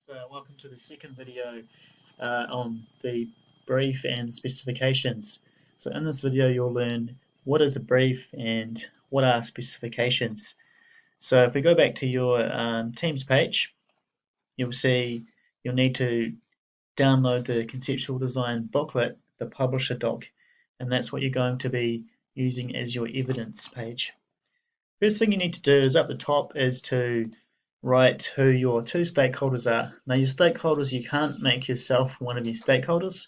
So welcome to the second video on the brief and specifications. So in this video you'll learn what is a brief and what are specifications. So if we go back to your Teams page, you'll see you'll need to download the conceptual design booklet, the publisher doc, and that's what you're going to be using as your evidence page. First thing you need to do is up the top is to write who your two stakeholders are. Now your stakeholders, you can't make yourself one of your stakeholders.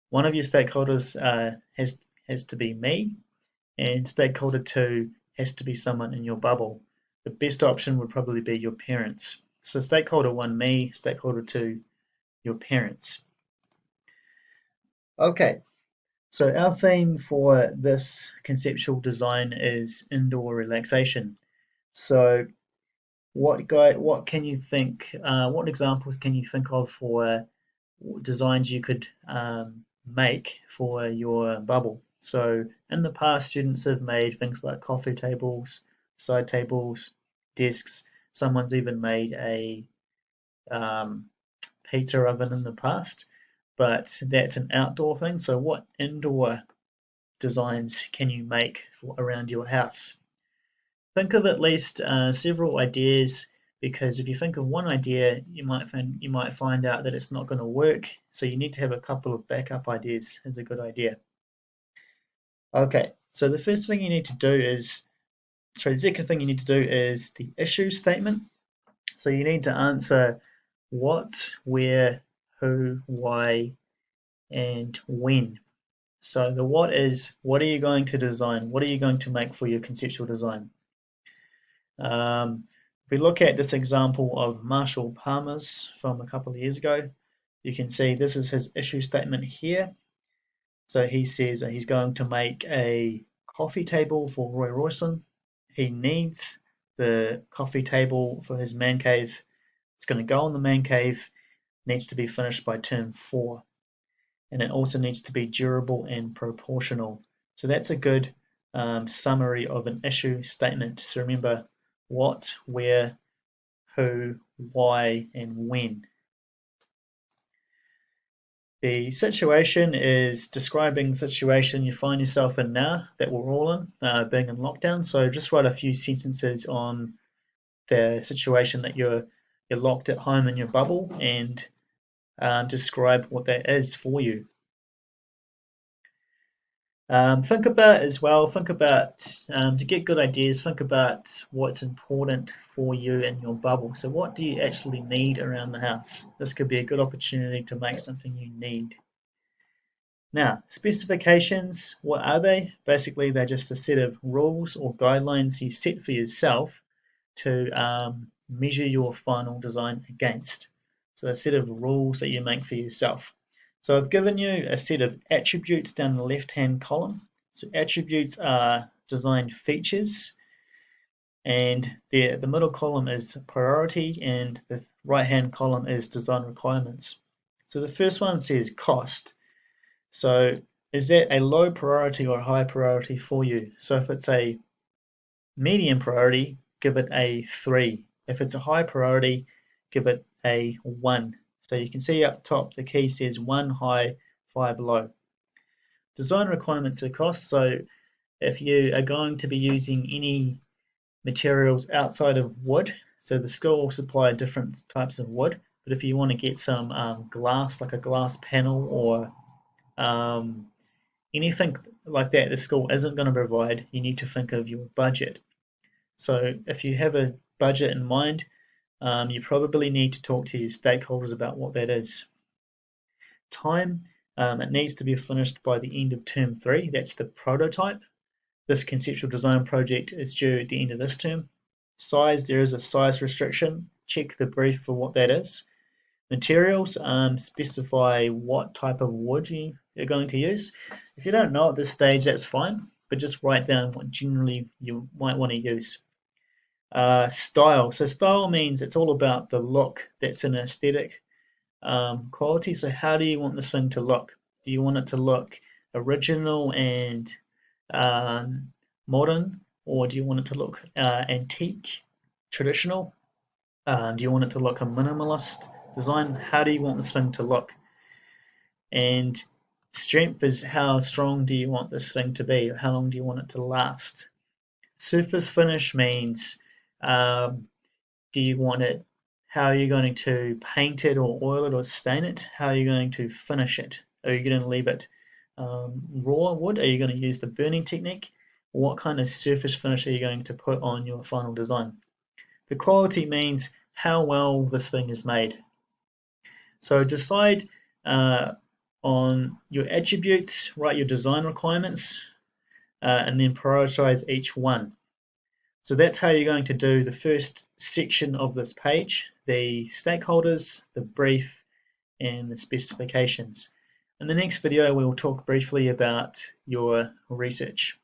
One of your stakeholders has to be me, and stakeholder two has to be someone in your bubble. The best option would probably be your parents. So stakeholder one, me, stakeholder two, your parents. Okay, so our theme for this conceptual design is indoor relaxation. So what can you think? What examples can you think of for designs you could make for your bubble? So in the past, students have made things like coffee tables, side tables, desks. Someone's even made a um, pizza oven in the past, but that's an outdoor thing. So what indoor designs can you make for around your house? Think of at least several ideas, because if you think of one idea, you might find out that it's not going to work. So you need to have a couple of backup ideas is a good idea. Okay, so the first thing you need to do is, sorry, the second thing you need to do is the issue statement. So you need to answer what, where, who, why, and when. So the what is, what are you going to design? What are you going to make for your conceptual design? If we look at this example of Marshall Palmer's from a couple of years ago, you can see this is his issue statement here. So he says he's going to make a coffee table for Roy Royson. He needs the coffee table for his man cave. It's going to go in the man cave, needs to be finished by term 4. And it also needs to be durable and proportional. So that's a good summary of an issue statement. So remember, what, where, who, why, and when. The situation is describing the situation you find yourself in now that we're all in, being in lockdown. So just write a few sentences on the situation that you're locked at home in your bubble and describe what that is for you. Think about as well, to get good ideas, think about what's important for you in your bubble. So what do you actually need around the house? This could be a good opportunity to make something you need. Now, specifications, what are they? Basically, they're just a set of rules or guidelines you set for yourself to measure your final design against. So a set of rules that you make for yourself. So I've given you a set of attributes down the left-hand column. So attributes are design features, and the middle column is priority, and the right-hand column is design requirements. So the first one says cost. So is that a low priority or a high priority for you? So if it's a medium priority, give it a 3. If it's a high priority, give it a 1. So you can see up top the key says 1 high, 5 low. Design requirements are cost. So if you are going to be using any materials outside of wood, so the school will supply different types of wood, but if you want to get some glass, like a glass panel or anything like that the school isn't going to provide, you need to think of your budget. So if you have a budget in mind, you probably need to talk to your stakeholders about what that is. Time, it needs to be finished by the end of term 3. That's the prototype. This conceptual design project is due at the end of this term. Size, there is a size restriction. Check the brief for what that is. Materials, specify what type of wood you're going to use. If you don't know at this stage, that's fine, but just write down what generally you might want to use. Style. So style means it's all about the look. That's an aesthetic quality. So how do you want this thing to look? Do you want it to look original and modern, or do you want it to look antique, traditional? Do you want it to look a minimalist, Design, how do you want this thing to look? And strength is how strong do you want this thing to be? How long do you want it to last? Surface finish means do you want it, how are you going to paint it or oil it or stain it? How are you going to finish it? Are you going to leave it raw wood? Are you going to use the burning technique? What kind of surface finish are you going to put on your final design? The quality means how well this thing is made. So decide on your attributes, write your design requirements, and then prioritize each one. So that's how you're going to do the first section of this page, the stakeholders, the brief, and the specifications. In the next video, we will talk briefly about your research.